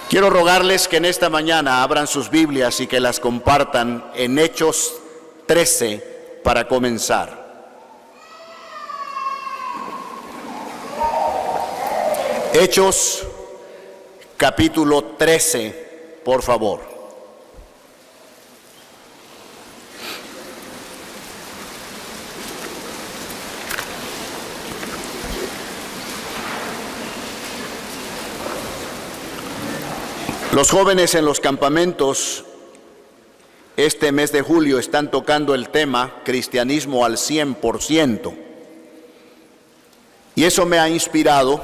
Quiero rogarles que en esta mañana abran sus Biblias y que las compartan en Hechos 13 para comenzar. Hechos capítulo 13, por favor. Los jóvenes en los campamentos este mes de julio están tocando el tema cristianismo al 100%. Y eso me ha inspirado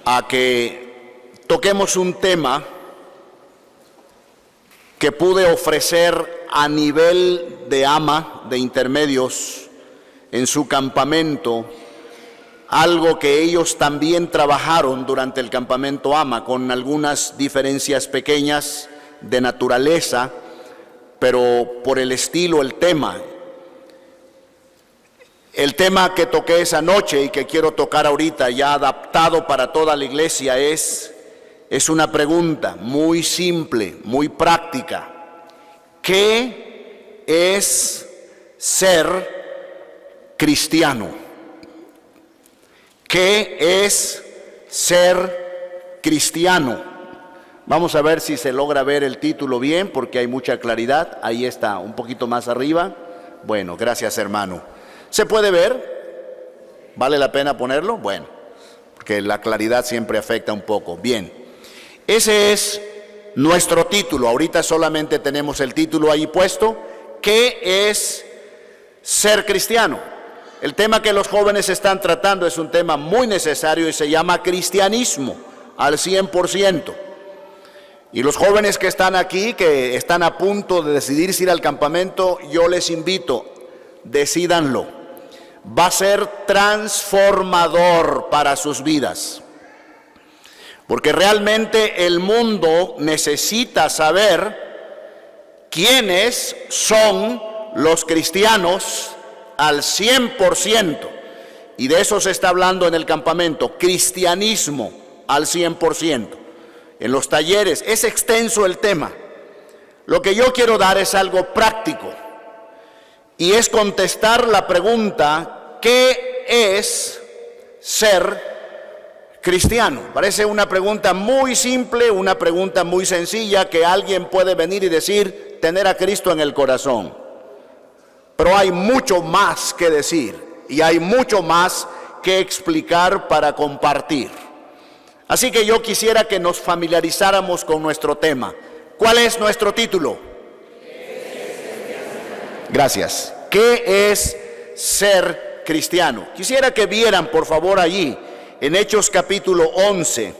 a que toquemos un tema que pude ofrecer a nivel de AMA, de intermedios, en su campamento, algo que ellos también trabajaron durante el campamento AMA, con algunas diferencias pequeñas de naturaleza, pero por el estilo, el tema que toqué esa noche y que quiero tocar ahorita, ya adaptado para toda la iglesia, es una pregunta muy simple, muy práctica. ¿Qué es ser cristiano? ¿Qué es ser cristiano? Vamos a ver si se logra ver el título bien, porque hay mucha claridad. Ahí está, un poquito más arriba. Bueno, gracias, hermano. ¿Se puede ver? ¿Vale la pena ponerlo? Bueno, porque la claridad siempre afecta un poco. Bien, ese es nuestro título. Ahorita solamente tenemos el título ahí puesto. ¿Qué es ser cristiano? El tema que los jóvenes están tratando es un tema muy necesario y se llama cristianismo al 100%. Y los jóvenes que están aquí, que están a punto de decidirse ir al campamento, yo les invito, decídanlo. Va a ser transformador para sus vidas. Porque realmente el mundo necesita saber quiénes son los cristianos al 100%, y de eso se está hablando en el campamento, cristianismo al 100%. En los talleres es extenso el tema. Lo que yo quiero dar es algo práctico, y es contestar la pregunta, ¿qué es ser cristiano? Parece una pregunta muy simple, una pregunta muy sencilla, que alguien puede venir y decir, tener a Cristo en el corazón. Pero hay mucho más que decir y hay mucho más que explicar para compartir. Así que yo quisiera que nos familiarizáramos con nuestro tema. ¿Cuál es nuestro título? Gracias. ¿Qué es ser cristiano? Quisiera que vieran, por favor, allí, en Hechos capítulo 11.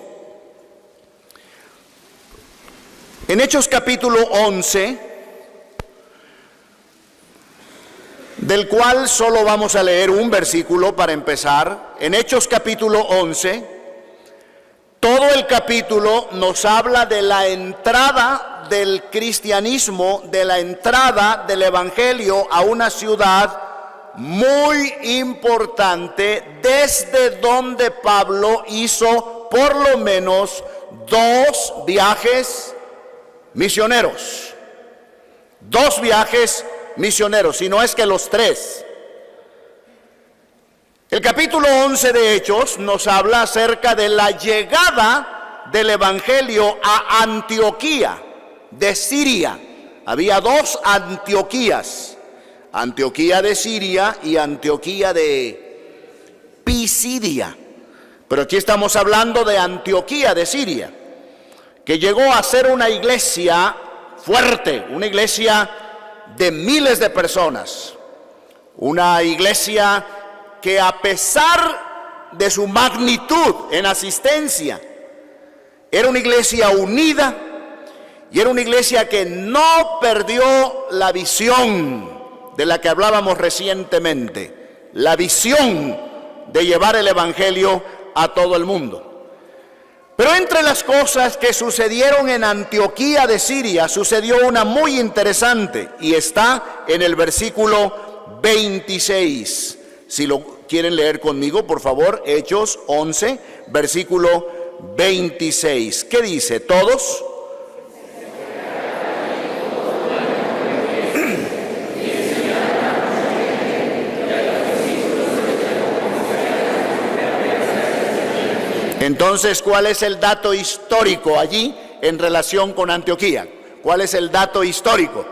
En Hechos capítulo 11... del cual solo vamos a leer un versículo para empezar. En Hechos capítulo 11, todo el capítulo nos habla de la entrada del cristianismo, de la entrada del evangelio a una ciudad muy importante, desde donde Pablo hizo por lo menos 2 viajes misioneros. 2 viajes misioneros, si no es que los 3. El capítulo 11 de Hechos nos habla acerca de la llegada del evangelio a Antioquía de Siria. Había 2 Antioquías, Antioquía de Siria y Antioquía de Pisidia. Pero aquí estamos hablando de Antioquía de Siria, que llegó a ser una iglesia fuerte, una iglesia de miles de personas, una iglesia que, a pesar de su magnitud en asistencia, era una iglesia unida y era una iglesia que no perdió la visión de la que hablábamos recientemente, la visión de llevar el evangelio a todo el mundo. Pero entre las cosas que sucedieron en Antioquía de Siria, sucedió una muy interesante y está en el versículo 26. Si lo quieren leer conmigo, por favor, Hechos 11, versículo 26. ¿Qué dice? ¿Todos? Entonces, ¿cuál es el dato histórico allí en relación con Antioquía? ¿Cuál es el dato histórico?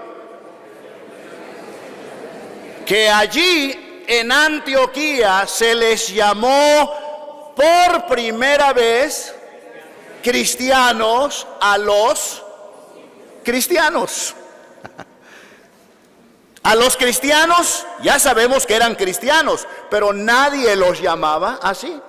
Que allí en Antioquía se les llamó por primera vez cristianos a los cristianos. A los cristianos ya sabemos que eran cristianos, pero nadie los llamaba así.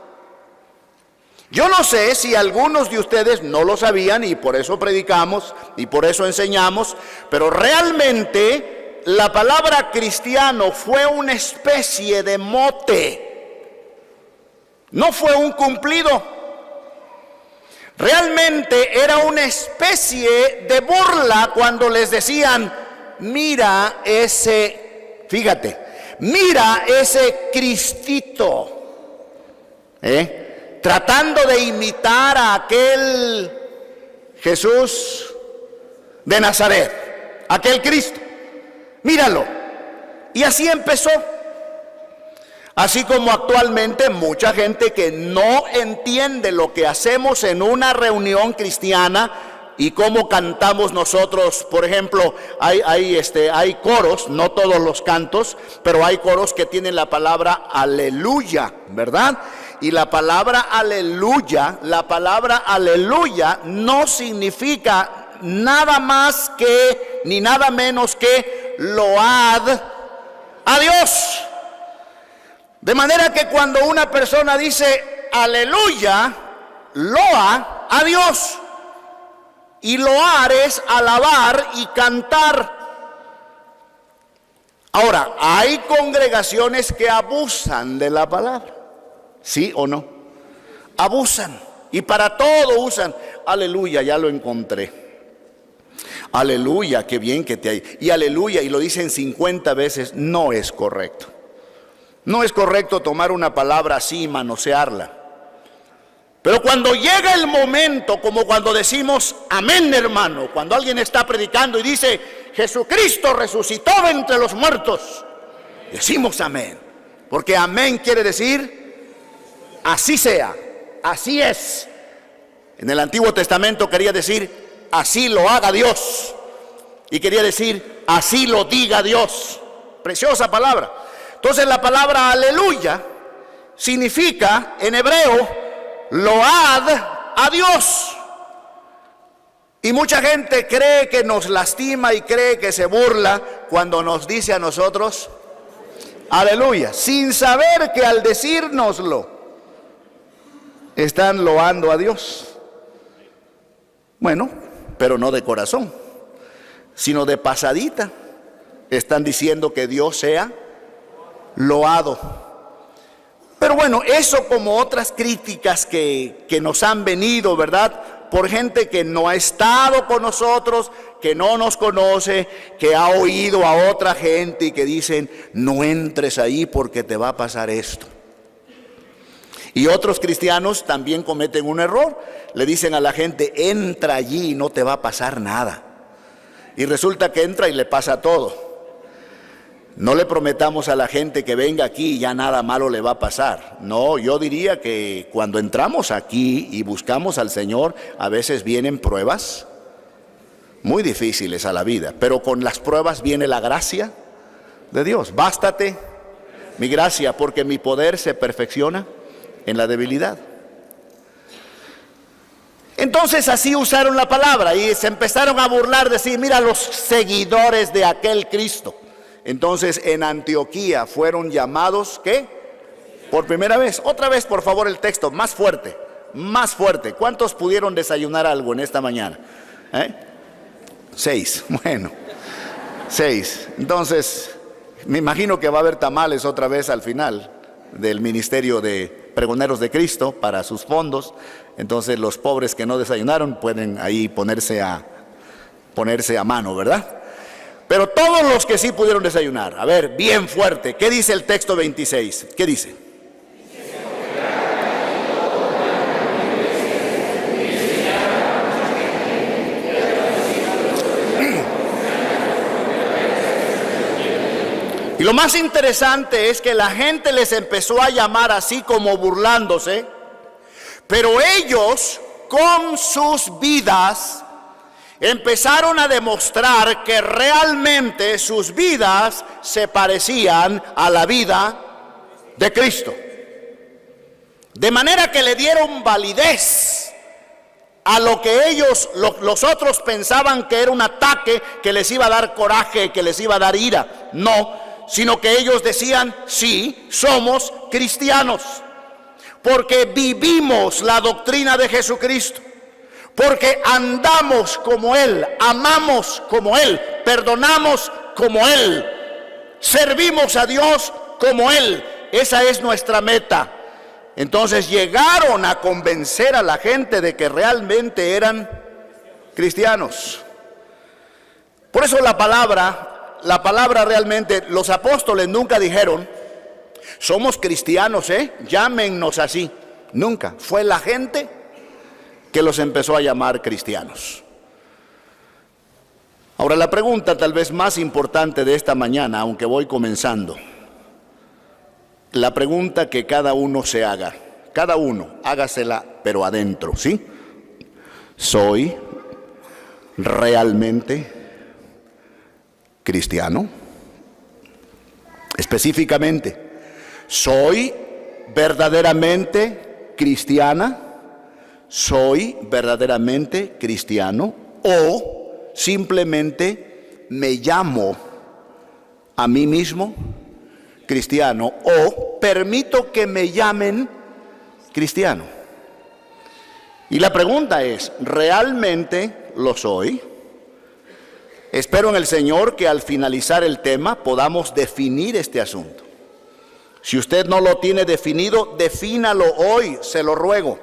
Yo no sé si algunos de ustedes no lo sabían y por eso predicamos y por eso enseñamos, pero realmente la palabra cristiano fue una especie de mote, no fue un cumplido. Realmente era una especie de burla cuando les decían, mira ese, fíjate, mira ese Cristito, tratando de imitar a aquel Jesús de Nazaret, aquel Cristo. Míralo. Y así empezó. Así como actualmente mucha gente que no entiende lo que hacemos en una reunión cristiana y cómo cantamos nosotros. Por ejemplo, hay coros, no todos los cantos, pero hay coros que tienen la palabra aleluya, ¿verdad? Y la palabra aleluya no significa nada más que, ni nada menos que load a Dios. De manera que cuando una persona dice aleluya, loa a Dios. Y loar es alabar y cantar. Ahora, hay congregaciones que abusan de la palabra. ¿Sí o no? Abusan y para todo usan. Aleluya, ya lo encontré. Aleluya, qué bien que te hay. Y aleluya, y lo dicen 50 veces, no es correcto. No es correcto tomar una palabra así y manosearla. Pero cuando llega el momento, como cuando decimos amén, hermano, cuando alguien está predicando y dice Jesucristo resucitó de entre los muertos, decimos amén. Porque amén quiere decir así sea, así es. En el Antiguo Testamento quería decir así lo haga Dios. Y quería decir así lo diga Dios. Preciosa palabra. Entonces la palabra aleluya significa en hebreo load a Dios. Y mucha gente cree que nos lastima y cree que se burla cuando nos dice a nosotros aleluya, sin saber que al decírnoslo están loando a Dios. Bueno, pero no de corazón, sino de pasadita. Están diciendo que Dios sea loado. Pero bueno, eso como otras críticas que nos han venido, ¿verdad? Por gente que no ha estado con nosotros, que no nos conoce, que ha oído a otra gente y que dicen, no entres ahí porque te va a pasar esto. Y otros cristianos también cometen un error. Le dicen a la gente, entra allí y no te va a pasar nada. Y resulta que entra y le pasa todo. No le prometamos a la gente que venga aquí y ya nada malo le va a pasar. No, yo diría que cuando entramos aquí y buscamos al Señor, a veces vienen pruebas muy difíciles a la vida. Pero con las pruebas viene la gracia de Dios. Bástate mi gracia, porque mi poder se perfecciona en la debilidad. Entonces así usaron la palabra y se empezaron a burlar, decir, mira los seguidores de aquel Cristo. Entonces en Antioquía fueron llamados, ¿qué? Por primera vez. Otra vez, por favor, el texto, más fuerte, más fuerte. ¿Cuántos pudieron desayunar algo en esta mañana? 6, bueno, 6. Entonces, me imagino que va a haber tamales otra vez al final del ministerio de pregoneros de Cristo para sus fondos. Entonces los pobres que no desayunaron pueden ahí ponerse a mano, ¿verdad? Pero todos los que sí pudieron desayunar, a ver, bien fuerte, ¿qué dice el texto 26? ¿Qué dice? Y lo más interesante es que la gente les empezó a llamar así como burlándose, pero ellos con sus vidas empezaron a demostrar que realmente sus vidas se parecían a la vida de Cristo. De manera que le dieron validez a lo que ellos, los otros pensaban que era un ataque que les iba a dar coraje, que les iba a dar ira. No, sino que ellos decían, sí, somos cristianos, porque vivimos la doctrina de Jesucristo, porque andamos como Él, amamos como Él, perdonamos como Él, servimos a Dios como Él. Esa es nuestra meta. Entonces llegaron a convencer a la gente de que realmente eran cristianos. Por eso la palabra realmente, los apóstoles nunca dijeron, somos cristianos, llámennos así. Nunca. Fue la gente que los empezó a llamar cristianos. Ahora la pregunta tal vez más importante de esta mañana, aunque voy comenzando, la pregunta que cada uno se haga, cada uno hágasela pero adentro, ¿sí? ¿Soy realmente cristiano? Específicamente, ¿soy verdaderamente cristiana? ¿Soy verdaderamente cristiano? ¿O simplemente me llamo a mí mismo cristiano? ¿O permito que me llamen cristiano? Y la pregunta es, ¿realmente lo soy? Espero en el Señor que al finalizar el tema podamos definir este asunto. Si usted no lo tiene definido, defínalo hoy, se lo ruego.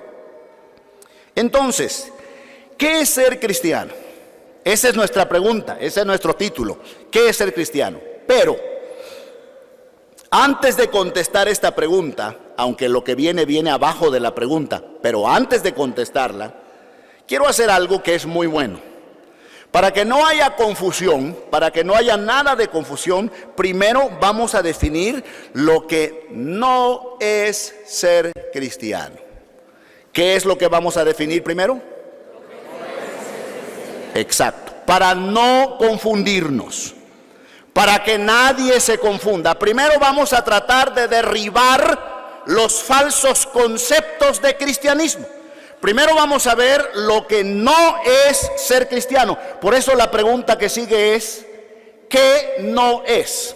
Entonces, ¿qué es ser cristiano? Esa es nuestra pregunta, ese es nuestro título. ¿Qué es ser cristiano? Pero antes de contestar esta pregunta, aunque lo que viene abajo de la pregunta, pero antes de contestarla, quiero hacer algo que es muy bueno. Para que no haya confusión, para que no haya nada de confusión, primero vamos a definir lo que no es ser cristiano. ¿Qué es lo que vamos a definir primero? Exacto, para no confundirnos. Para que nadie se confunda, primero vamos a tratar de derribar los falsos conceptos de cristianismo. Primero vamos a ver lo que no es ser cristiano. Por eso la pregunta que sigue es, ¿qué no es?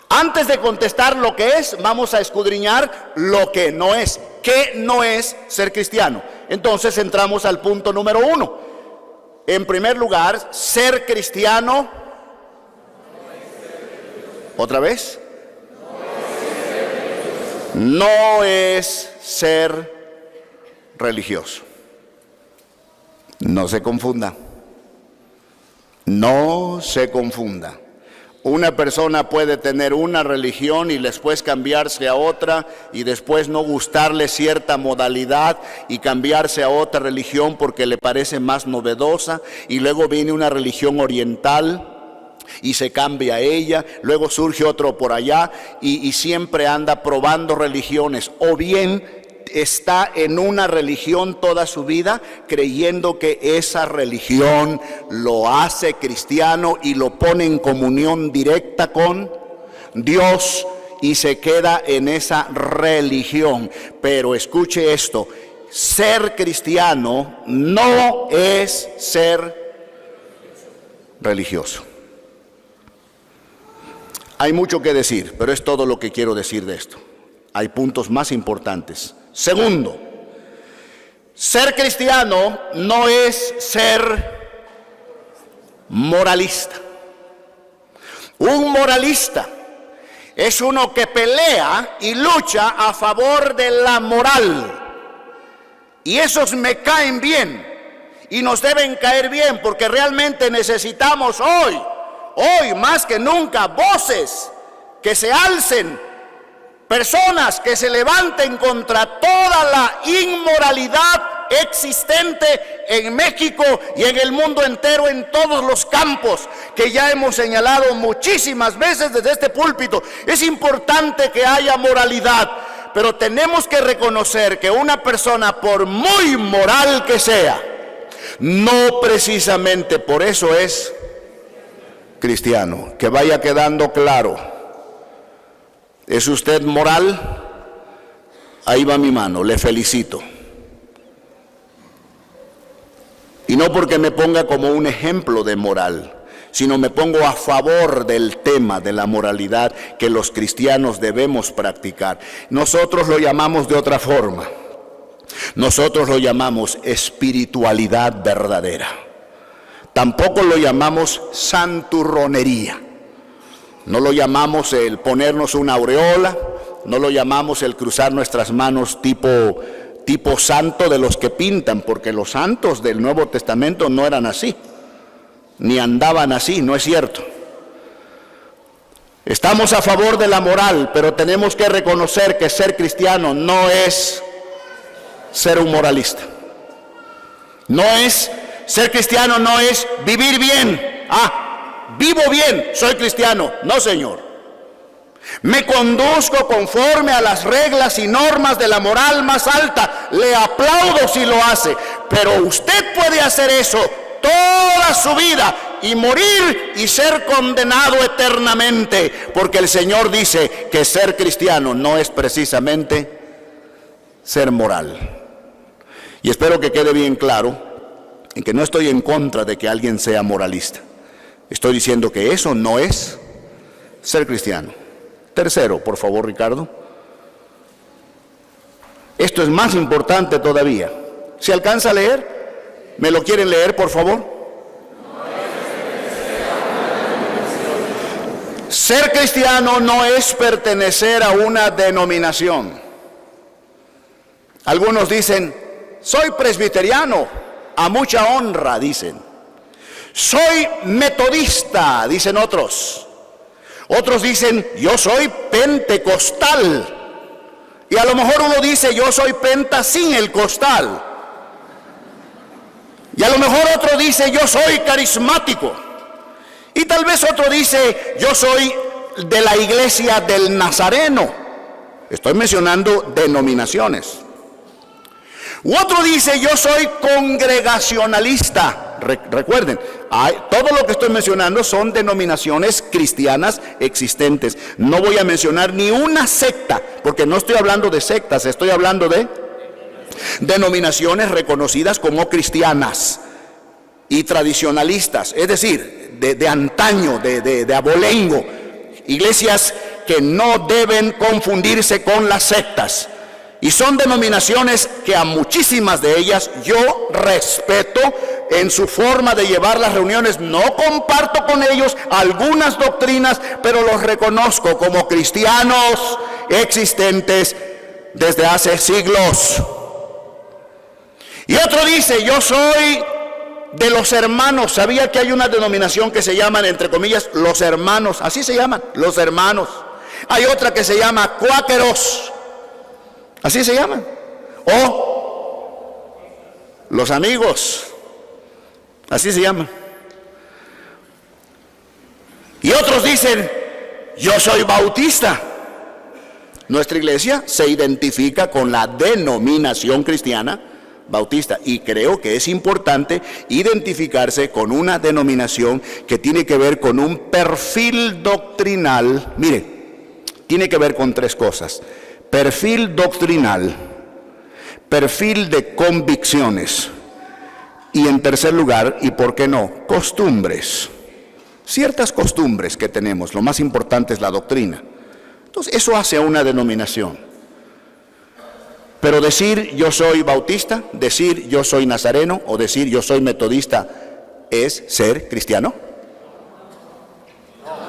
Antes de contestar lo que es, vamos a escudriñar lo que no es. ¿Qué no es ser cristiano? Entonces entramos al punto número 1. En primer lugar, ser cristiano. ¿Otra vez? No es ser religioso. No se confunda. No se confunda. Una persona puede tener una religión y después cambiarse a otra y después no gustarle cierta modalidad y cambiarse a otra religión porque le parece más novedosa, y luego viene una religión oriental y se cambia a ella, luego surge otro por allá y siempre anda probando religiones, o bien está en una religión toda su vida creyendo que esa religión lo hace cristiano y lo pone en comunión directa con Dios y se queda en esa religión. Pero escuche esto, ser cristiano no es ser religioso. Hay mucho que decir, pero es todo lo que quiero decir de esto. Hay puntos más importantes. Segundo, ser cristiano no es ser moralista. Un moralista es uno que pelea y lucha a favor de la moral. Y esos me caen bien y nos deben caer bien, porque realmente necesitamos hoy más que nunca, voces que se alcen, personas que se levanten contra toda la inmoralidad existente en México y en el mundo entero, en todos los campos que ya hemos señalado muchísimas veces desde este púlpito. Es importante que haya moralidad, pero tenemos que reconocer que una persona, por muy moral que sea, no precisamente por eso es cristiano. Que vaya quedando claro. ¿Es usted moral? Ahí va mi mano, le felicito. Y no porque me ponga como un ejemplo de moral, sino me pongo a favor del tema de la moralidad que los cristianos debemos practicar. Nosotros lo llamamos de otra forma. Nosotros lo llamamos espiritualidad verdadera. Tampoco lo llamamos santurronería. No lo llamamos el ponernos una aureola, no lo llamamos el cruzar nuestras manos tipo santo de los que pintan, porque los santos del Nuevo Testamento no eran así, ni andaban así, no es cierto. Estamos a favor de la moral, pero tenemos que reconocer que ser cristiano no es ser un moralista. No es, ser cristiano no es vivir bien. Vivo bien, soy cristiano. No, señor. Me conduzco conforme a las reglas y normas de la moral más alta. Le aplaudo si lo hace, pero usted puede hacer eso toda su vida y morir y ser condenado eternamente, porque el Señor dice que ser cristiano no es precisamente ser moral. Y espero que quede bien claro en que no estoy en contra de que alguien sea moralista. Estoy diciendo que eso no es ser cristiano. Tercero, por favor, Ricardo. Esto es más importante todavía. ¿Se alcanza a leer? ¿Me lo quieren leer, por favor? Ser cristiano no es pertenecer a una denominación. Algunos dicen, soy presbiteriano, a mucha honra, dicen. Soy metodista, dicen otros. Otros dicen, yo soy pentecostal. Y a lo mejor uno dice, yo soy penta sin el costal. Y a lo mejor otro dice, yo soy carismático. Y tal vez otro dice, yo soy de la iglesia del Nazareno. Estoy mencionando denominaciones. U otro dice, yo soy congregacionalista. Recuerden, todo lo que estoy mencionando son denominaciones cristianas existentes. No voy a mencionar ni una secta, porque no estoy hablando de sectas, estoy hablando de denominaciones reconocidas como cristianas y tradicionalistas, es decir, de antaño, de abolengo, iglesias que no deben confundirse con las sectas. Y son denominaciones que a muchísimas de ellas yo respeto en su forma de llevar las reuniones. No comparto con ellos algunas doctrinas, pero los reconozco como cristianos existentes desde hace siglos. Y otro dice, yo soy de los hermanos. ¿Sabía que hay una denominación que se llaman, entre comillas, los hermanos? Así se llaman, los hermanos. Hay otra que se llama cuáqueros. Así se llaman. O los amigos. Así se llaman. Y otros dicen, yo soy bautista. Nuestra iglesia se identifica con la denominación cristiana bautista. Y creo que es importante identificarse con una denominación que tiene que ver con un perfil doctrinal. Mire, tiene que ver con tres cosas. Perfil doctrinal, perfil de convicciones y en tercer lugar, y por qué no, costumbres. Ciertas costumbres que tenemos, lo más importante es la doctrina. Entonces eso hace a una denominación. Pero decir yo soy bautista, decir yo soy nazareno o decir yo soy metodista, ¿es ser cristiano?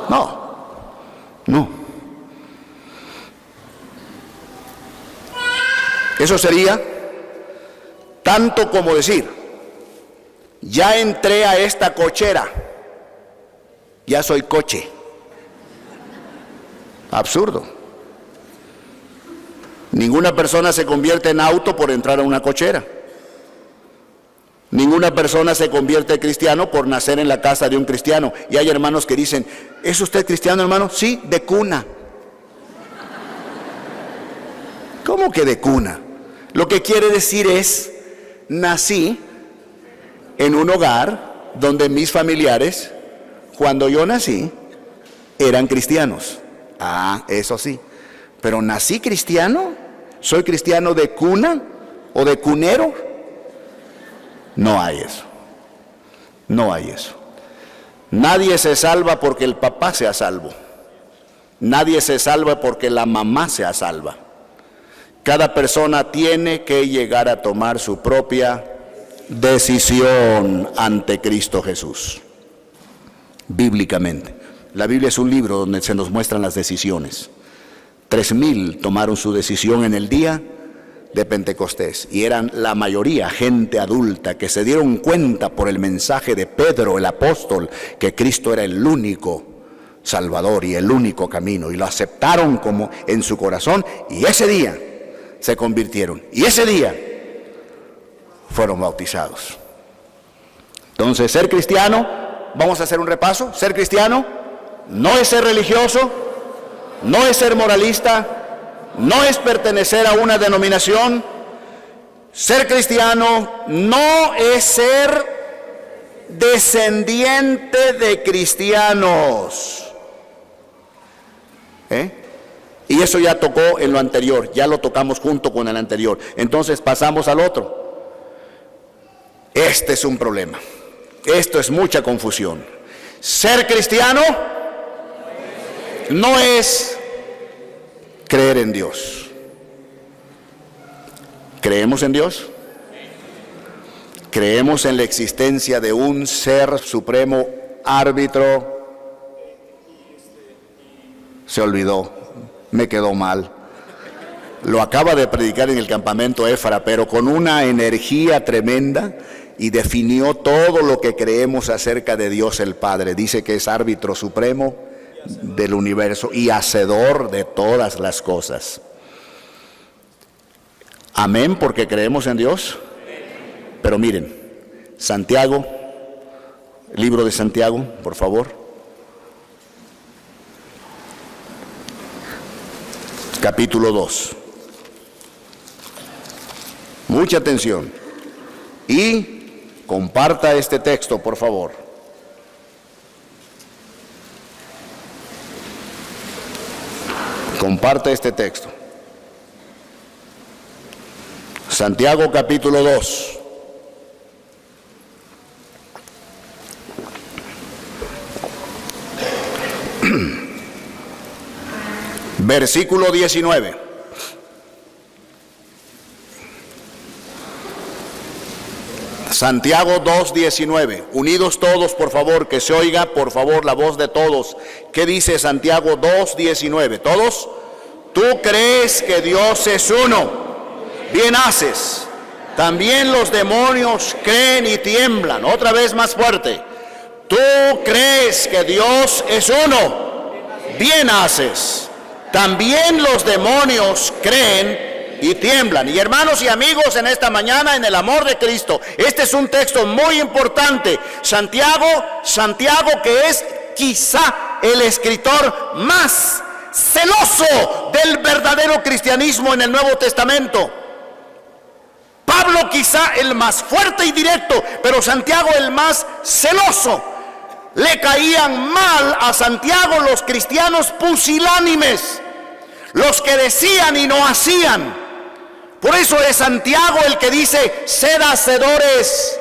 No. Eso sería tanto como decir, ya entré a esta cochera, ya soy coche. Absurdo. Ninguna persona se convierte en auto por entrar a una cochera. Ninguna persona se convierte cristiano por nacer en la casa de un cristiano. Y hay hermanos que dicen, ¿es usted cristiano, hermano? Sí, de cuna. ¿Cómo que de cuna? Lo que quiere decir es, nací en un hogar donde mis familiares, cuando yo nací, eran cristianos. Ah, eso sí. Pero nací cristiano, ¿soy cristiano de cuna o de cunero? No hay eso. No hay eso. Nadie se salva porque el papá sea salvo. Nadie se salva porque la mamá sea salva. Cada persona tiene que llegar a tomar su propia decisión ante Cristo Jesús. Bíblicamente. La Biblia es un libro donde se nos muestran las decisiones. 3,000 tomaron su decisión en el día de Pentecostés, y eran la mayoría gente adulta que se dieron cuenta por el mensaje de Pedro, el apóstol, que Cristo era el único Salvador y el único camino, y lo aceptaron como en su corazón, y ese día se convirtieron, y ese día fueron bautizados. Entonces, ser cristiano, vamos a hacer un repaso. Ser cristiano no es ser religioso, no es ser moralista, no es pertenecer a una denominación. Ser cristiano no es ser descendiente de cristianos. Y eso ya tocó en lo anterior, ya lo tocamos junto con el anterior. Entonces pasamos al otro. Este es un problema. Esto es mucha confusión. Ser cristiano no es creer en Dios. ¿Creemos en Dios? ¿Creemos en la existencia de un ser supremo, árbitro? Se olvidó, me quedó mal. Lo acaba de predicar en el campamento Éfara, pero con una energía tremenda, y definió todo lo que creemos acerca de Dios el Padre. Dice que es árbitro supremo del universo y hacedor de todas las cosas. Amén, porque creemos en Dios. Pero miren, Santiago, libro de Santiago, por favor. Capítulo 2. Mucha atención. Y comparta este texto, por favor. Comparte este texto. Santiago capítulo 2. Versículo 19. Santiago 2:19. Unidos todos, por favor, que se oiga, por favor, la voz de todos. ¿Qué dice Santiago 2:19? ¿Todos? Tú crees que Dios es uno. Bien haces. También los demonios creen y tiemblan. Otra vez más fuerte. Tú crees que Dios es uno. Bien haces. También los demonios creen y tiemblan. Y hermanos y amigos, en esta mañana, en el amor de Cristo, este es un texto muy importante. Santiago, que es quizá el escritor más celoso del verdadero cristianismo en el Nuevo Testamento. Pablo quizá el más fuerte y directo, pero Santiago el más celoso. Le caían mal a Santiago los cristianos pusilánimes, los que decían y no hacían. Por eso es Santiago el que dice: sed hacedores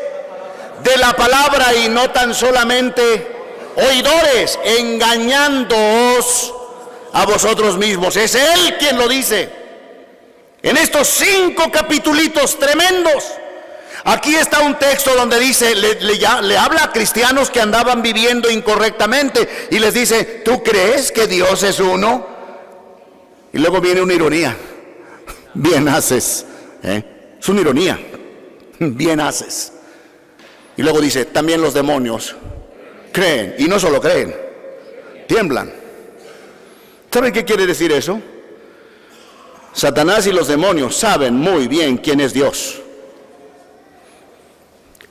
de la palabra y no tan solamente oidores, engañándoos a vosotros mismos. Es él quien lo dice. En estos 5 capitulitos tremendos, aquí está un texto donde dice, le habla a cristianos que andaban viviendo incorrectamente y les dice: ¿tú crees que Dios es uno? Y luego viene una ironía: bien haces. Es una ironía. Bien haces. Y luego dice: también los demonios creen, y no solo creen, tiemblan. ¿Saben qué quiere decir eso? Satanás y los demonios saben muy bien quién es Dios.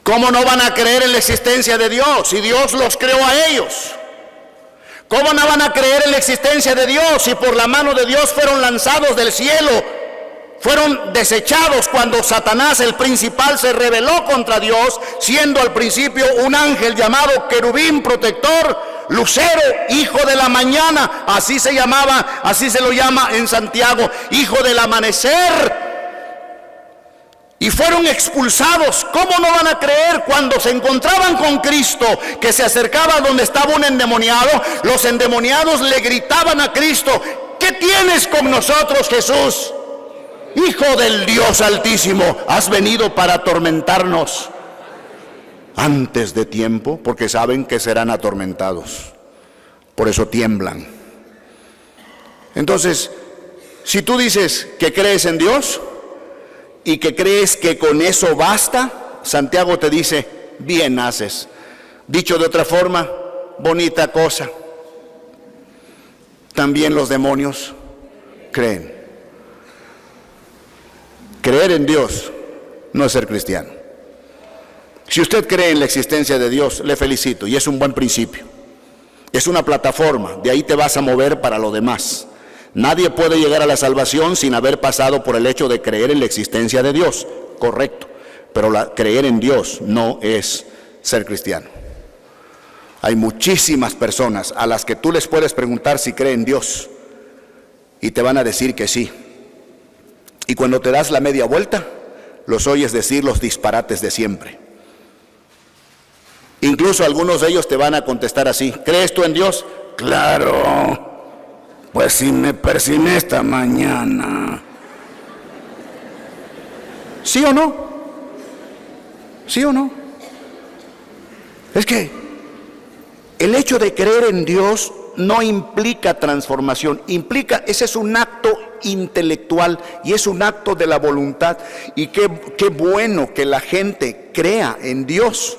¿Cómo no van a creer en la existencia de Dios si Dios los creó a ellos? ¿Cómo no van a creer en la existencia de Dios si por la mano de Dios fueron lanzados del cielo? Fueron desechados cuando Satanás, el principal, se rebeló contra Dios, siendo al principio un ángel llamado querubín protector, lucero, hijo de la mañana, así se llamaba, así se lo llama en Santiago, hijo del amanecer. Y fueron expulsados. ¿Cómo no van a creer cuando se encontraban con Cristo, que se acercaba donde estaba un endemoniado? Los endemoniados le gritaban a Cristo: ¿qué tienes con nosotros, Jesús? Hijo del Dios Altísimo, ¿has venido para atormentarnos antes de tiempo? Porque saben que serán atormentados. Por eso tiemblan. Entonces, si tú dices que crees en Dios y que crees que con eso basta, Santiago te dice: bien haces. Dicho de otra forma, bonita cosa. También los demonios creen. Creer en Dios no es ser cristiano. Si usted cree en la existencia de Dios, le felicito, y es un buen principio. Es una plataforma, de ahí te vas a mover para lo demás. Nadie puede llegar a la salvación sin haber pasado por el hecho de creer en la existencia de Dios, correcto, pero creer en Dios no es ser cristiano. Hay muchísimas personas a las que tú les puedes preguntar si creen en Dios y te van a decir que sí. Y cuando te das la media vuelta, los oyes decir los disparates de siempre. Incluso algunos de ellos te van a contestar así: ¿crees tú en Dios? Claro. Pues si me persiné esta mañana. ¿Sí o no? ¿Sí o no? Es que el hecho de creer en Dios no implica transformación, ese es un acto intelectual y es un acto de la voluntad. Y qué bueno que la gente crea en Dios.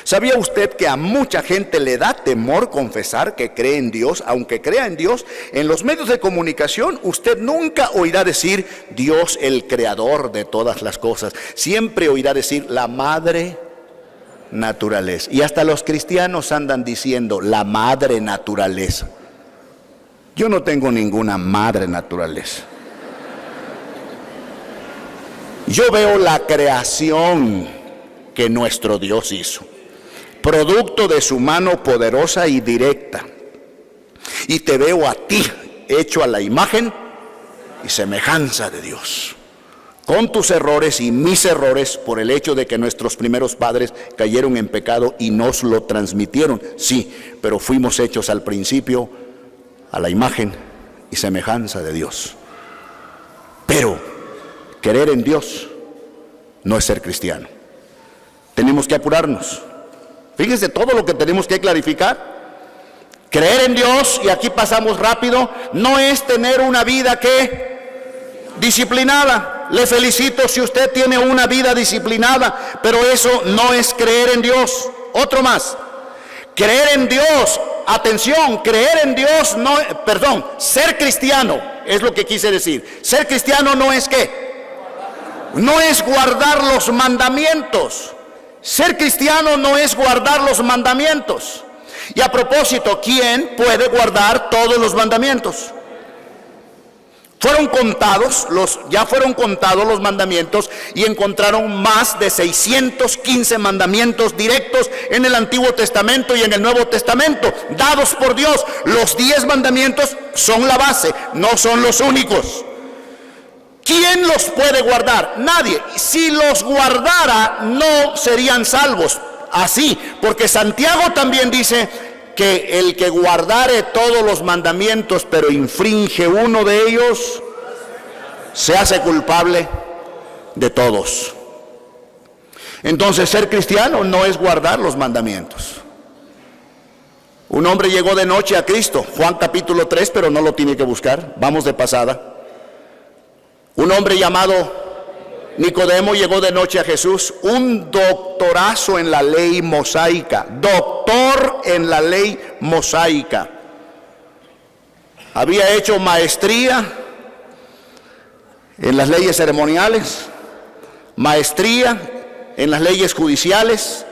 ¿Sabía usted que a mucha gente le da temor confesar que cree en Dios? Aunque crea en Dios, en los medios de comunicación usted nunca oirá decir Dios, el creador de todas las cosas. Siempre oirá decir la madre naturaleza. Y hasta los cristianos andan diciendo la madre naturaleza. Yo no tengo ninguna madre naturaleza. Yo veo la creación que nuestro Dios hizo, producto de su mano poderosa y directa. Y te veo a ti, hecho a la imagen y semejanza de Dios, con tus errores y mis errores, por el hecho de que nuestros primeros padres cayeron en pecado y nos lo transmitieron. Sí, pero fuimos hechos al principio a la imagen y semejanza de Dios. Pero creer en Dios no es ser cristiano. Tenemos que apurarnos. Fíjense todo lo que tenemos que clarificar. Creer en Dios, y aquí pasamos rápido, no es tener una vida disciplinada. Le felicito si usted tiene una vida disciplinada, pero eso no es creer en Dios. Otro más. Creer en Dios, atención, creer en Dios ser cristiano es lo que quise decir. Ser cristiano no es no es guardar los mandamientos. Ser cristiano no es guardar los mandamientos. Y a propósito, ¿quién puede guardar todos los mandamientos? Ya fueron contados los mandamientos y encontraron más de 615 mandamientos directos en el Antiguo Testamento y en el Nuevo Testamento, dados por Dios. Los 10 mandamientos son la base, no son los únicos. ¿Quién los puede guardar? Nadie. Si los guardara, no serían salvos. Así, porque Santiago también dice que el que guardare todos los mandamientos, pero infringe uno de ellos, se hace culpable de todos. Entonces, ser cristiano no es guardar los mandamientos. Un hombre llegó de noche a Cristo, Juan capítulo 3, pero no lo tiene que buscar, vamos de pasada. Un hombre llamado Nicodemo llegó de noche a Jesús, un doctorazo en la ley mosaica, doctor en la ley mosaica. Había hecho maestría en las leyes ceremoniales, maestría en las leyes judiciales,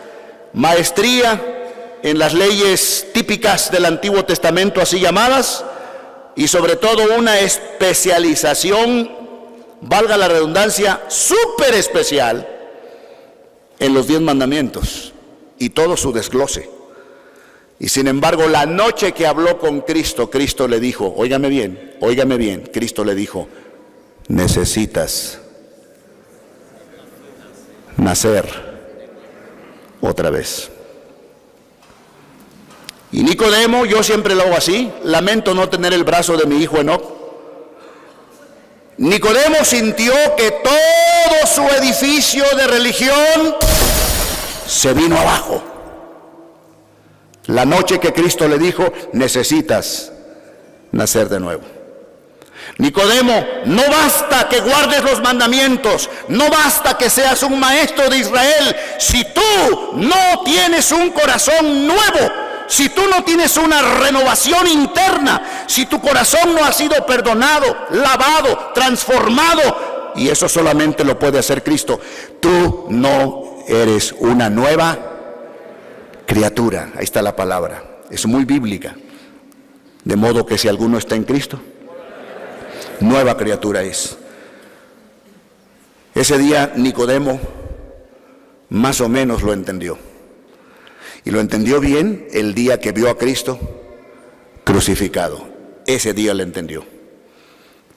maestría en las leyes típicas del Antiguo Testamento, así llamadas, y sobre todo una especialización, valga la redundancia, súper especial en los 10 mandamientos y todo su desglose. Y sin embargo, la noche que habló con Cristo, Cristo le dijo, óigame bien, Cristo le dijo, necesitas nacer otra vez. Y Nicodemo, yo siempre lo hago así, lamento no tener el brazo de mi hijo Enoc. Nicodemo sintió que todo su edificio de religión se vino abajo. La noche que Cristo le dijo, necesitas nacer de nuevo. Nicodemo, no basta que guardes los mandamientos, no basta que seas un maestro de Israel, si tú no tienes un corazón nuevo, si tú no tienes una renovación interna, si tu corazón no ha sido perdonado, lavado, transformado, y eso solamente lo puede hacer Cristo, tú no eres una nueva criatura. Ahí está la palabra, es muy bíblica. De modo que si alguno está en Cristo, nueva criatura es. Ese día Nicodemo más o menos lo entendió. Y lo entendió bien el día que vio a Cristo crucificado. Ese día lo entendió.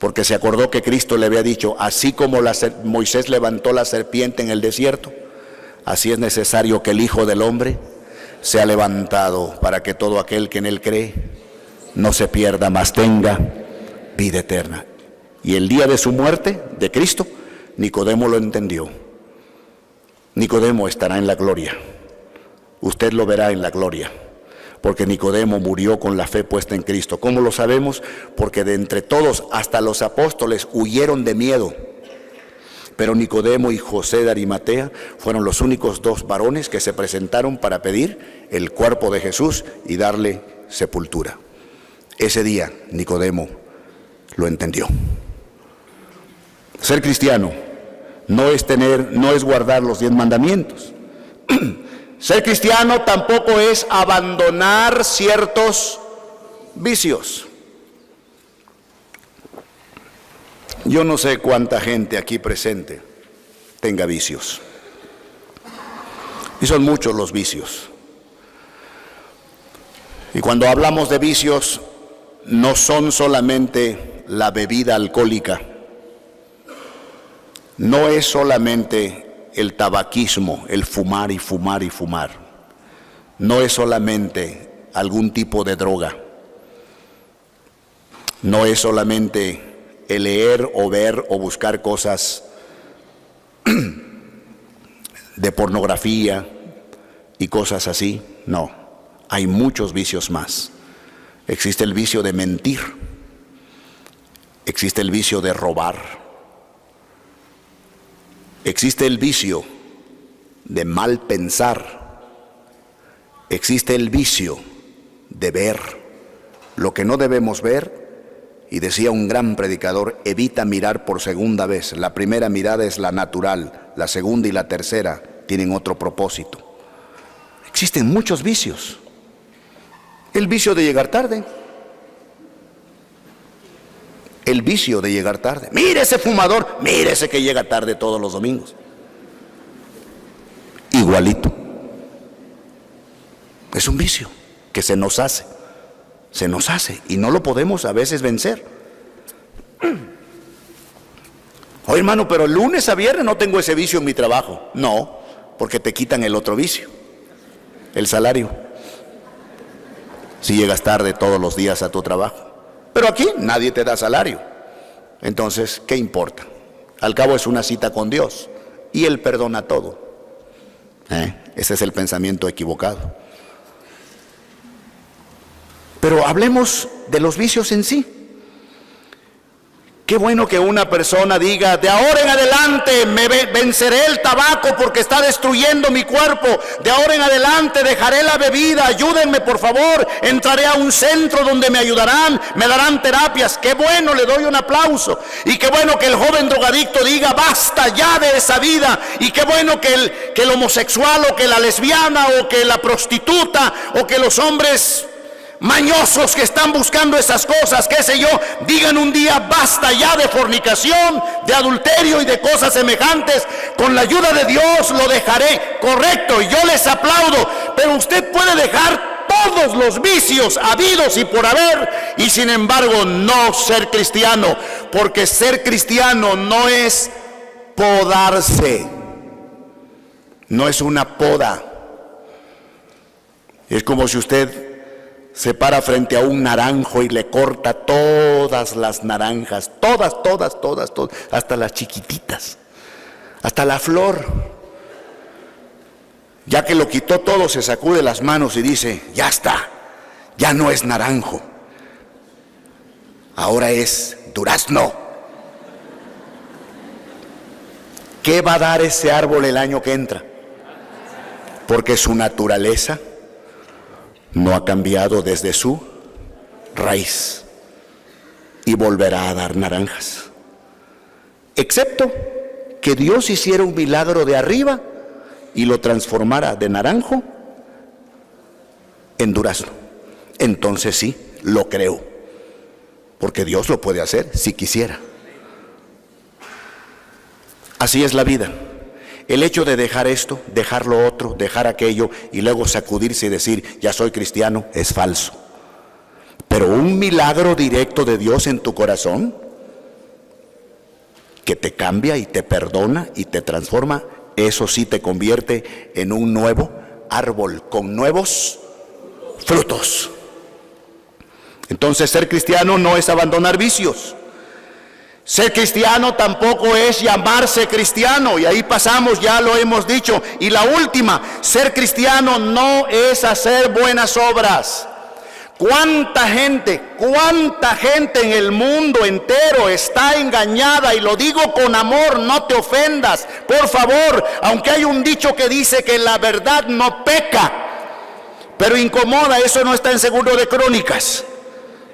Porque se acordó que Cristo le había dicho, así como Moisés levantó la serpiente en el desierto, así es necesario que el Hijo del Hombre sea levantado para que todo aquel que en él cree no se pierda, mas tenga vida eterna. Y el día de su muerte, de Cristo, Nicodemo lo entendió. Nicodemo estará en la gloria. Usted lo verá en la gloria, porque Nicodemo murió con la fe puesta en Cristo. ¿Cómo lo sabemos? Porque de entre todos, hasta los apóstoles, huyeron de miedo. Pero Nicodemo y José de Arimatea fueron los únicos 2 varones que se presentaron para pedir el cuerpo de Jesús y darle sepultura. Ese día Nicodemo lo entendió. Ser cristiano no es guardar los 10 mandamientos. Ser cristiano tampoco es abandonar ciertos vicios. Yo no sé cuánta gente aquí presente tenga vicios. Y son muchos los vicios. Y cuando hablamos de vicios, no son solamente la bebida alcohólica, no es solamente el tabaquismo, el fumar y fumar y fumar, no es solamente algún tipo de droga, no es solamente el leer o ver o buscar cosas de pornografía y cosas así, no, hay muchos vicios más. Existe el vicio de mentir, existe el vicio de robar, existe el vicio de mal pensar, existe el vicio de ver lo que no debemos ver. Y decía un gran predicador, evita mirar por segunda vez. La primera mirada es la natural, la segunda y la tercera tienen otro propósito. Existen muchos vicios. El vicio de llegar tarde. El vicio de llegar tarde. Mire ese fumador, mire ese que llega tarde todos los domingos. Igualito. Es un vicio que se nos hace y no lo podemos a veces vencer. Oye, hermano, pero el lunes a viernes no tengo ese vicio en mi trabajo. No, porque te quitan el otro vicio, el salario, si llegas tarde todos los días a tu trabajo. Pero aquí nadie te da salario. Entonces, ¿qué importa? Al cabo es una cita con Dios y Él perdona todo. Ese es el pensamiento equivocado. Pero hablemos de los vicios en sí. Qué bueno que una persona diga: de ahora en adelante me venceré el tabaco porque está destruyendo mi cuerpo. De ahora en adelante dejaré la bebida, ayúdenme por favor. Entraré a un centro donde me ayudarán, me darán terapias. Qué bueno, le doy un aplauso. Y qué bueno que el joven drogadicto diga: basta ya de esa vida. Y qué bueno que el homosexual, o que la lesbiana, o que la prostituta, o que los hombres mañosos que están buscando esas cosas, qué sé yo, digan un día: basta ya de fornicación, de adulterio y de cosas semejantes. Con la ayuda de Dios lo dejaré. Correcto, yo les aplaudo. Pero usted puede dejar todos los vicios habidos y por haber, y sin embargo no ser cristiano, porque ser cristiano no es podarse, no es una poda. Es como si usted se para frente a un naranjo y le corta todas las naranjas, todas, hasta las chiquititas, hasta la flor. Ya que lo quitó todo, se sacude las manos y dice: ya está, ya no es naranjo, ahora es durazno. ¿Qué va a dar ese árbol el año que entra? Porque su naturaleza no ha cambiado desde su raíz, y volverá a dar naranjas, excepto que Dios hiciera un milagro de arriba y lo transformara de naranjo en durazno. Entonces sí, lo creo, porque Dios lo puede hacer si quisiera. Así es la vida. El hecho de dejar esto, dejar lo otro, dejar aquello y luego sacudirse y decir: ya soy cristiano, es falso. Pero un milagro directo de Dios en tu corazón, que te cambia y te perdona y te transforma, eso sí te convierte en un nuevo árbol con nuevos frutos. Entonces, ser cristiano no es abandonar vicios. Ser cristiano tampoco es llamarse cristiano, y ahí pasamos, ya lo hemos dicho. Y la última: ser cristiano no es hacer buenas obras. ¿Cuánta gente en el mundo entero está engañada? Y lo digo con amor, no te ofendas, por favor, aunque hay un dicho que dice que la verdad no peca, pero incomoda. Eso no está en Segundo de Crónicas.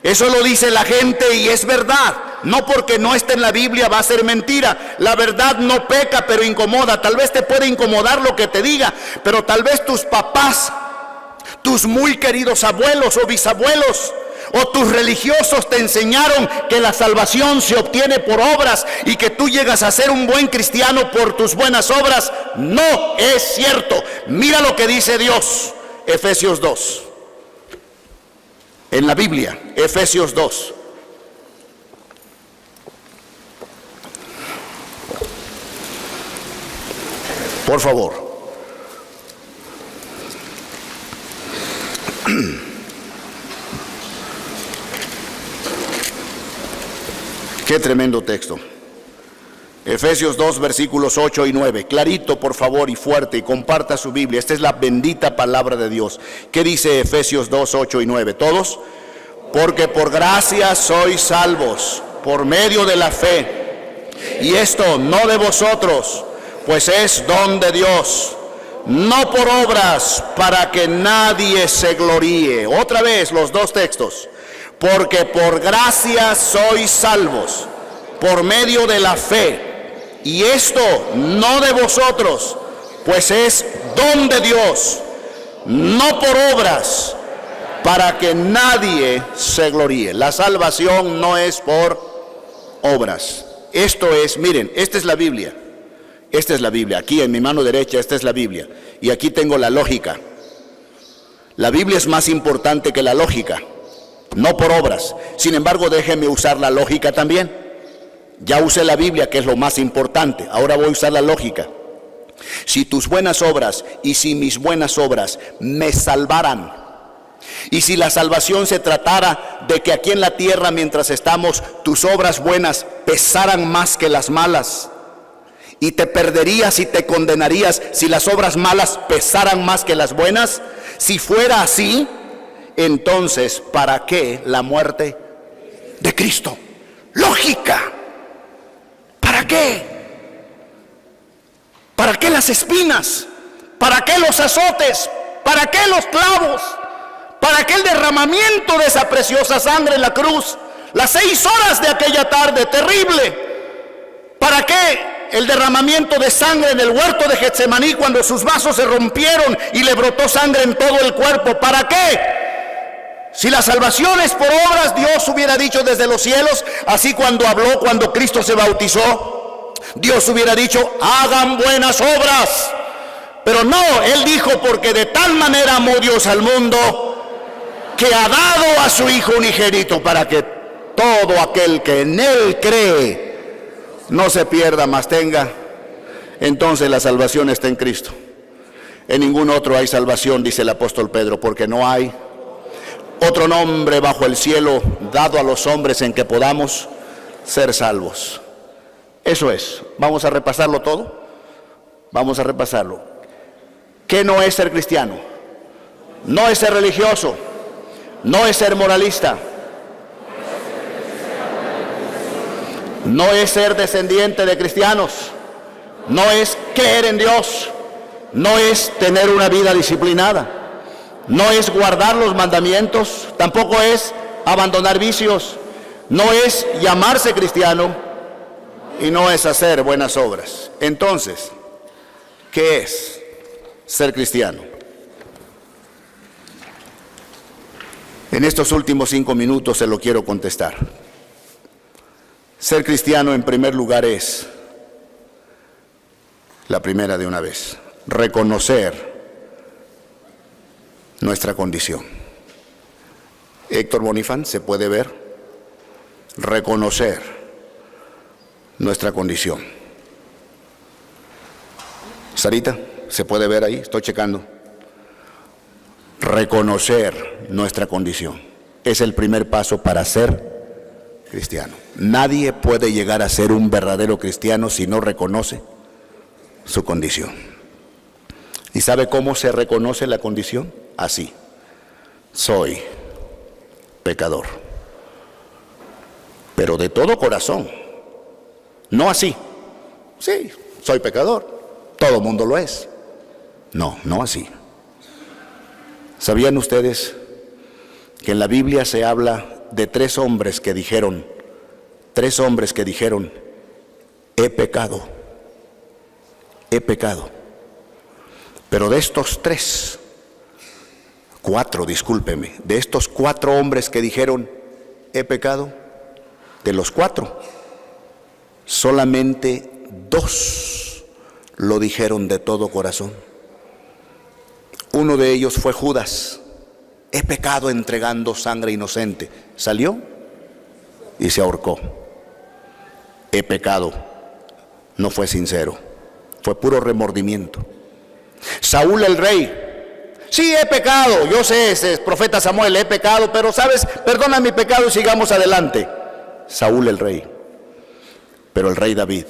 Eso lo dice la gente y es verdad. No porque no esté en la Biblia va a ser mentira. La verdad no peca, pero incomoda. Tal vez te puede incomodar lo que te diga, pero tal vez tus papás, tus muy queridos abuelos o bisabuelos, o tus religiosos te enseñaron que la salvación se obtiene por obras y que tú llegas a ser un buen cristiano por tus buenas obras. No es cierto. Mira lo que dice Dios, Efesios 2. En la Biblia, Efesios 2. Por favor. Qué tremendo texto. Efesios 2, versículos 8 y 9. Clarito, por favor, y fuerte, y comparta su Biblia. Esta es la bendita palabra de Dios. ¿Qué dice Efesios 2, 8 y 9? ¿Todos? Porque por gracia sois salvos, por medio de la fe. Y esto no de vosotros, pues es don de Dios, no por obras, para que nadie se gloríe. Otra vez los dos textos. Porque por gracia sois salvos, por medio de la fe. Y esto no de vosotros, pues es don de Dios, no por obras, para que nadie se gloríe. La salvación no es por obras. Esto es, miren, esta es la Biblia. Esta es la Biblia. Aquí en mi mano derecha, esta es la Biblia. Y aquí tengo la lógica. La Biblia es más importante que la lógica, no por obras. Sin embargo, déjenme usar la lógica también. Ya usé la Biblia, que es lo más importante. Ahora voy a usar la lógica. Si tus buenas obras y si mis buenas obras me salvaran, y si la salvación se tratara de que aquí en la tierra, mientras estamos, tus obras buenas pesaran más que las malas, y te perderías y te condenarías si las obras malas pesaran más que las buenas, si fuera así, entonces, ¿para qué la muerte de Cristo? Lógica. ¿Para qué? ¿Para qué las espinas? ¿Para qué los azotes? ¿Para qué los clavos? ¿Para qué el derramamiento de esa preciosa sangre en la cruz? Las 6 horas de aquella tarde terrible. ¿Para qué el derramamiento de sangre en el huerto de Getsemaní cuando sus vasos se rompieron y le brotó sangre en todo el cuerpo? ¿Para qué? Si la salvación es por obras, Dios hubiera dicho desde los cielos, así cuando habló, cuando Cristo se bautizó, Dios hubiera dicho, hagan buenas obras. Pero no, Él dijo, porque de tal manera amó Dios al mundo, que ha dado a su Hijo unigénito, para que todo aquel que en Él cree no se pierda, mas tenga. Entonces la salvación está en Cristo. En ningún otro hay salvación, dice el apóstol Pedro, porque no hay otro nombre bajo el cielo dado a los hombres en que podamos ser salvos. Eso es. Vamos a repasarlo todo. Vamos a repasarlo. ¿Qué no es ser cristiano? No es ser religioso. No es ser moralista. No es ser descendiente de cristianos. No es creer en Dios. No es tener una vida disciplinada. No es guardar los mandamientos. Tampoco es abandonar vicios. No es llamarse cristiano. Y no es hacer buenas obras. Entonces, ¿qué es ser cristiano? En estos últimos 5 minutos se lo quiero contestar. Ser cristiano, en primer lugar, es, la primera de una vez, reconocer nuestra condición. Héctor Bonifán, se puede ver, reconocer nuestra condición. Sarita, se puede ver ahí, estoy checando. Reconocer nuestra condición es el primer paso para ser cristiano. Nadie puede llegar a ser un verdadero cristiano si no reconoce su condición. ¿Y sabe cómo se reconoce la condición? Así: soy pecador, pero de todo corazón. No así: sí, soy pecador, todo mundo lo es. No, no así. ¿Sabían ustedes que en la Biblia se habla de 3 hombres que dijeron, he pecado, he pecado? Pero de estos 4, discúlpeme, de estos 4 hombres que dijeron, he pecado, de los 4, solamente 2 lo dijeron de todo corazón. Uno de ellos fue Judas. He pecado entregando sangre inocente. Salió y se ahorcó. He pecado. No fue sincero, fue puro remordimiento. Saúl el rey: sí, he pecado, yo sé, ese es profeta Samuel, he pecado, pero sabes, perdona mi pecado y sigamos adelante. Saúl el rey. Pero el rey David: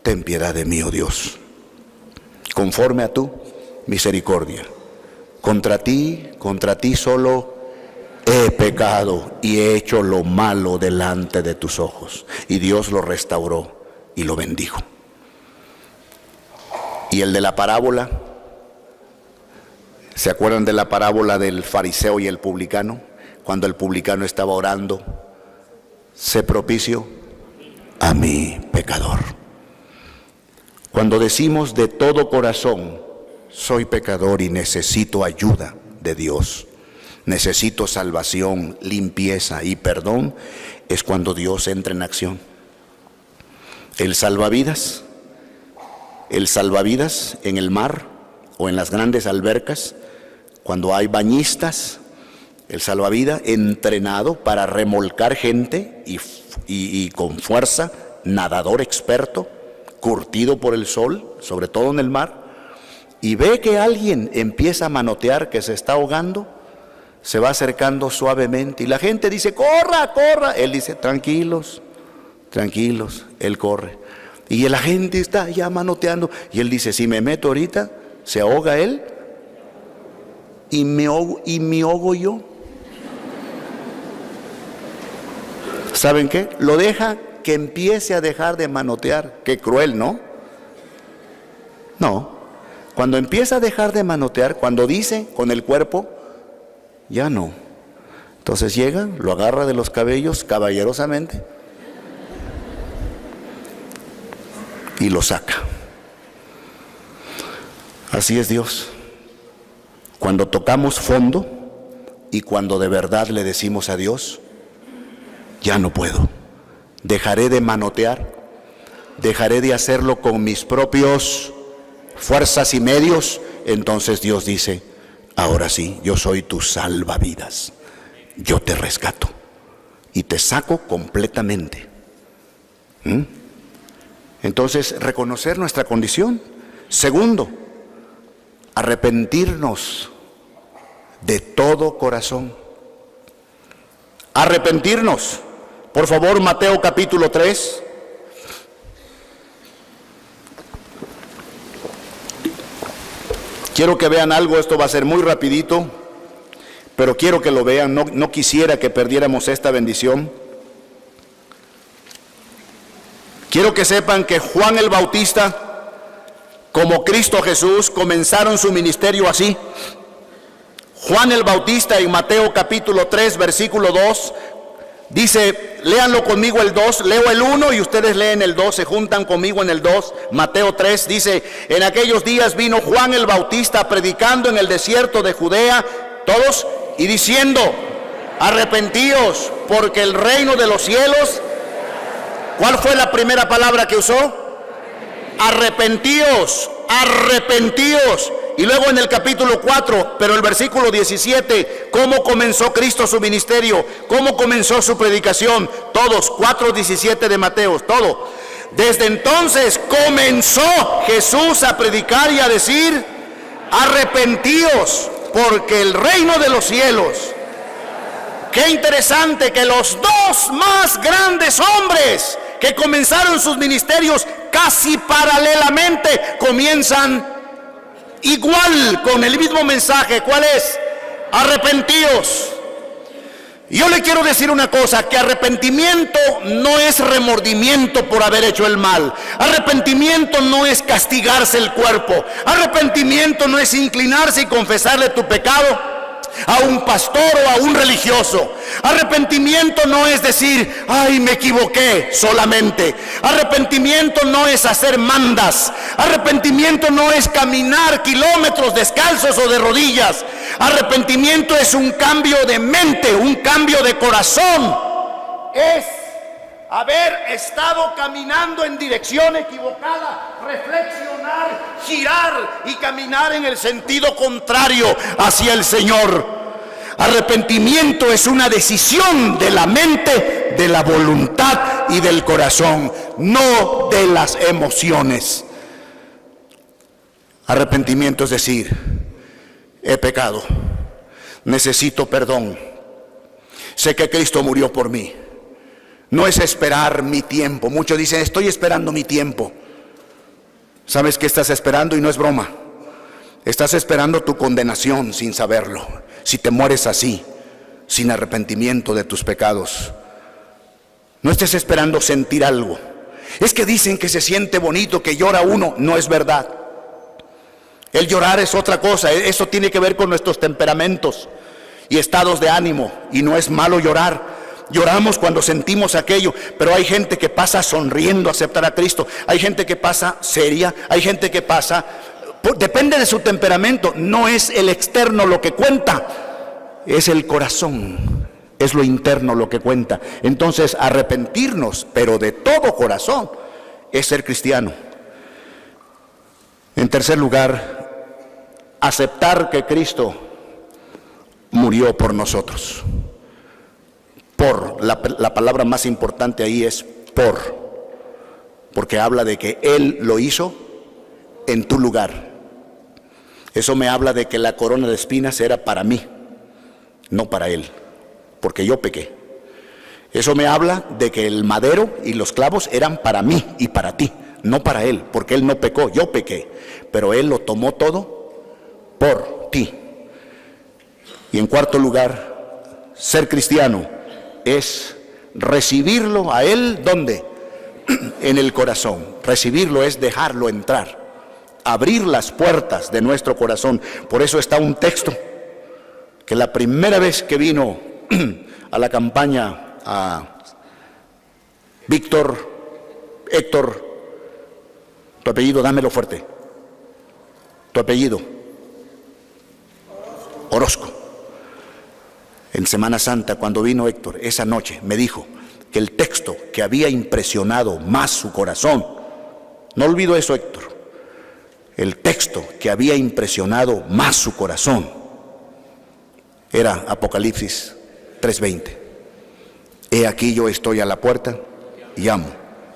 ten piedad de mí, oh Dios, conforme a tu misericordia. Contra ti solo he pecado y he hecho lo malo delante de tus ojos. Y Dios lo restauró y lo bendijo. Y el de la parábola, ¿se acuerdan de la parábola del fariseo y el publicano? Cuando el publicano estaba orando: sé propicio a mi pecador. Cuando decimos de todo corazón, soy pecador y necesito ayuda de Dios, necesito salvación, limpieza y perdón, es cuando Dios entra en acción. El salvavidas en el mar o en las grandes albercas, cuando hay bañistas, el salvavidas entrenado para remolcar gente y con fuerza, nadador experto, curtido por el sol, sobre todo en el mar, y ve que alguien empieza a manotear, que se está ahogando, se va acercando suavemente y la gente dice: corra, corra. Él dice: tranquilos, tranquilos. Él corre y la gente está ya manoteando y él dice: si me meto ahorita, se ahoga él y me ahogo yo. ¿Saben qué? Lo deja que empiece a dejar de manotear. Qué cruel, ¿no? No. Cuando empieza a dejar de manotear, cuando dice con el cuerpo, ya no. Entonces llega, lo agarra de los cabellos caballerosamente y lo saca. Así es Dios. Cuando tocamos fondo y cuando de verdad le decimos a Dios, ya no puedo, dejaré de manotear, dejaré de hacerlo con mis propios fuerzas y medios, entonces Dios dice, ahora sí, yo soy tu salvavidas, yo te rescato y te saco completamente. Entonces, reconocer nuestra condición. Segundo, arrepentirnos de todo corazón. Arrepentirnos. Por favor, Mateo capítulo 3. Quiero que vean algo, esto va a ser muy rapidito, pero quiero que lo vean, no quisiera que perdiéramos esta bendición. Quiero que sepan que Juan el Bautista, como Cristo Jesús, comenzaron su ministerio así. Juan el Bautista en Mateo capítulo 3, versículo 2, dice, léanlo conmigo el 2, leo el 1 y ustedes leen el 2, se juntan conmigo en el 2, Mateo 3, dice, en aquellos días vino Juan el Bautista predicando en el desierto de Judea, todos, y diciendo, arrepentíos, porque el reino de los cielos, ¿cuál fue la primera palabra que usó? Arrepentíos, arrepentíos. Y luego en el capítulo 4, pero el versículo 17, ¿cómo comenzó Cristo su ministerio? ¿Cómo comenzó su predicación? Todos, 4:17 de Mateo, todo. Desde entonces comenzó Jesús a predicar y a decir, arrepentíos, porque el reino de los cielos. Qué interesante que los dos más grandes hombres que comenzaron sus ministerios casi paralelamente comienzan igual, con el mismo mensaje. ¿Cuál es? Arrepentíos. Yo le quiero decir una cosa, que arrepentimiento no es remordimiento por haber hecho el mal. Arrepentimiento no es castigarse el cuerpo. Arrepentimiento no es inclinarse y confesarle tu pecado a un pastor o a un religioso. Arrepentimiento no es decir, ay, me equivoqué solamente. Arrepentimiento no es hacer mandas. Arrepentimiento no es caminar kilómetros descalzos o de rodillas. Arrepentimiento es un cambio de mente, un cambio de corazón. Es haber estado caminando en dirección equivocada, reflexionar, girar y caminar en el sentido contrario hacia el Señor. Arrepentimiento es una decisión de la mente, de la voluntad y del corazón, no de las emociones. Arrepentimiento es decir, he pecado, necesito perdón, sé que Cristo murió por mí. No es esperar mi tiempo. Muchos dicen, estoy esperando mi tiempo. ¿Sabes qué estás esperando? Y no es broma. Estás esperando tu condenación sin saberlo. Si te mueres así, sin arrepentimiento de tus pecados. No estés esperando sentir algo. Es que dicen que se siente bonito, que llora uno. No es verdad. El llorar es otra cosa. Eso tiene que ver con nuestros temperamentos y estados de ánimo. Y no es malo llorar. Lloramos cuando sentimos aquello, pero hay gente que pasa sonriendo a aceptar a Cristo. Hay gente que pasa seria, hay gente que pasa, depende de su temperamento. No es el externo lo que cuenta, es el corazón, es lo interno lo que cuenta. Entonces, arrepentirnos, pero de todo corazón, es ser cristiano. En tercer lugar, aceptar que Cristo murió por nosotros. Por, la palabra más importante ahí es porque habla de que Él lo hizo en tu lugar. Eso me habla de que la corona de espinas era para mí, no para Él, porque yo pequé. Eso me habla de que el madero y los clavos eran para mí y para ti, no para Él, porque Él no pecó, yo pequé, pero Él lo tomó todo por ti. Y en cuarto lugar, ser cristiano es recibirlo a Él, ¿dónde? en el corazón. Recibirlo es dejarlo entrar, abrir las puertas de nuestro corazón. Por eso está un texto que la primera vez que vino a la campaña a Héctor, tu apellido, dámelo fuerte, tu apellido, Orozco. En Semana Santa, cuando vino Héctor, esa noche me dijo que el texto que había impresionado más su corazón, no olvido eso, Héctor, el texto que había impresionado más su corazón era Apocalipsis 3:20. He aquí yo estoy a la puerta y llamo.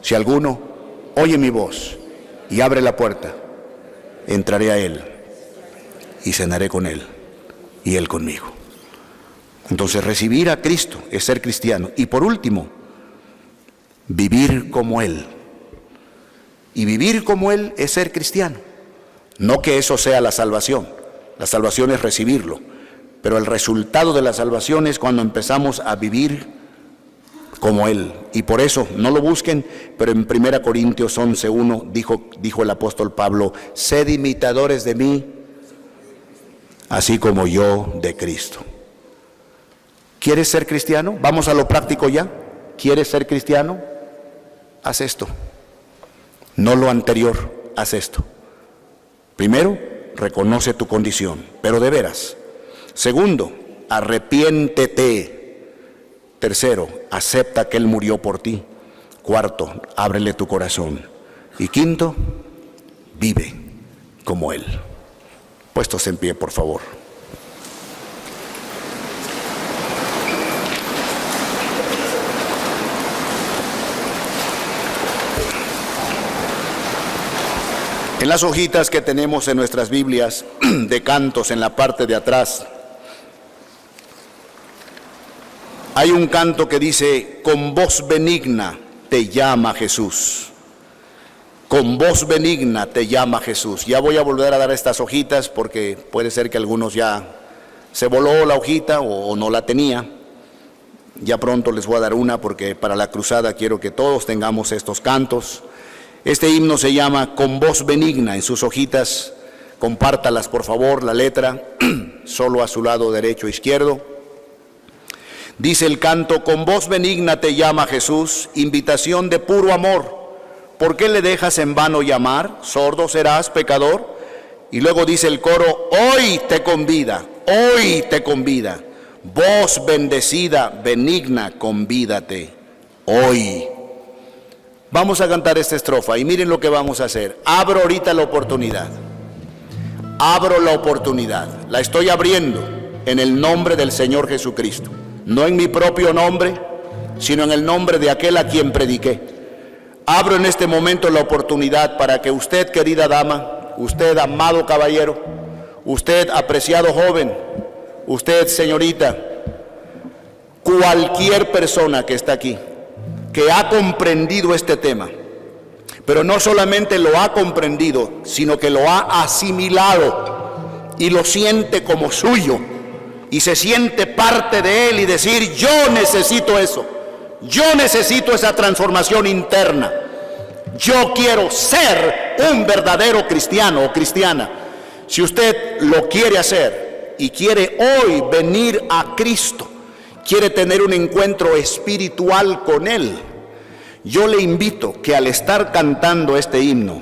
Si alguno oye mi voz y abre la puerta, entraré a él y cenaré con él y él conmigo. Entonces, recibir a Cristo es ser cristiano. Y por último, vivir como Él. Y vivir como Él es ser cristiano. No que eso sea la salvación. La salvación es recibirlo. Pero el resultado de la salvación es cuando empezamos a vivir como Él. Y por eso, no lo busquen, pero en 1 Corintios 11:1 dijo el apóstol Pablo: sed imitadores de mí, así como yo de Cristo. ¿Quieres ser cristiano? Vamos a lo práctico ya. ¿Quieres ser cristiano? Haz esto. No lo anterior, haz esto. Primero, reconoce tu condición, pero de veras. Segundo, arrepiéntete. Tercero, acepta que Él murió por ti. Cuarto, ábrele tu corazón. Y quinto, vive como Él. Puestos en pie, por favor. En las hojitas que tenemos en nuestras Biblias de cantos, en la parte de atrás, hay un canto que dice: con voz benigna te llama Jesús. Con voz benigna te llama Jesús. Ya voy a volver a dar estas hojitas porque puede ser que algunos ya se voló la hojita o no la tenía. Ya pronto les voy a dar una porque para la cruzada quiero que todos tengamos estos cantos. Este himno se llama Con voz benigna. En sus hojitas, compártalas por favor, la letra, solo a su lado derecho e izquierdo. Dice el canto: con voz benigna te llama Jesús, invitación de puro amor. ¿Por qué le dejas en vano llamar? Sordo serás, pecador. Y luego dice el coro: hoy te convida, hoy te convida. Voz bendecida, benigna, convídate, hoy. Vamos a cantar esta estrofa y miren lo que vamos a hacer. Abro ahorita la oportunidad. Abro la oportunidad. La estoy abriendo en el nombre del Señor Jesucristo. No en mi propio nombre, sino en el nombre de aquel a quien prediqué. Abro en este momento la oportunidad para que usted, querida dama, usted, amado caballero, usted, apreciado joven, usted, señorita, cualquier persona que está aquí, que ha comprendido este tema, pero no solamente lo ha comprendido, sino que lo ha asimilado y lo siente como suyo y se siente parte de él y decir: yo necesito eso, yo necesito esa transformación interna, yo quiero ser un verdadero cristiano o cristiana. Si usted lo quiere hacer y quiere hoy venir a Cristo, quiere tener un encuentro espiritual con Él, yo le invito que al estar cantando este himno,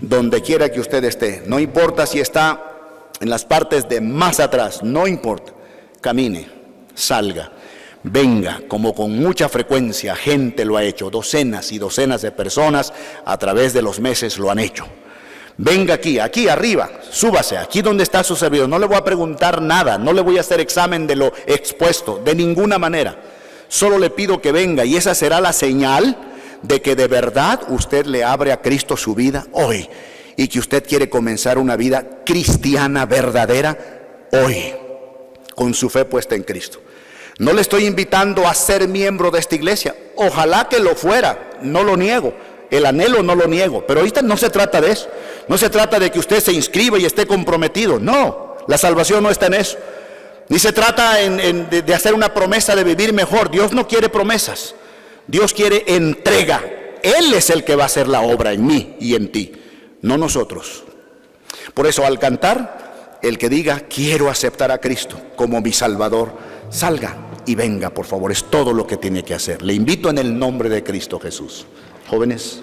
donde quiera que usted esté, no importa si está en las partes de más atrás, no importa, camine, salga, venga, como con mucha frecuencia gente lo ha hecho, docenas y docenas de personas a través de los meses lo han hecho. Venga aquí arriba, súbase, aquí donde está su servidor. No le voy a preguntar nada, no le voy a hacer examen de lo expuesto, de ninguna manera. Solo le pido que venga y esa será la señal de que de verdad usted le abre a Cristo su vida hoy y que usted quiere comenzar una vida cristiana verdadera hoy, con su fe puesta en Cristo. No le estoy invitando a ser miembro de esta iglesia, ojalá que lo fuera, no lo niego. El anhelo no lo niego, pero ahorita no se trata de eso. No se trata de que usted se inscriba y esté comprometido. No, la salvación no está en eso. Ni se trata de hacer una promesa de vivir mejor. Dios no quiere promesas. Dios quiere entrega. Él es el que va a hacer la obra en mí y en ti, no nosotros. Por eso al cantar, el que diga quiero aceptar a Cristo como mi Salvador, salga y venga, por favor, es todo lo que tiene que hacer. Le invito en el nombre de Cristo Jesús. Jóvenes.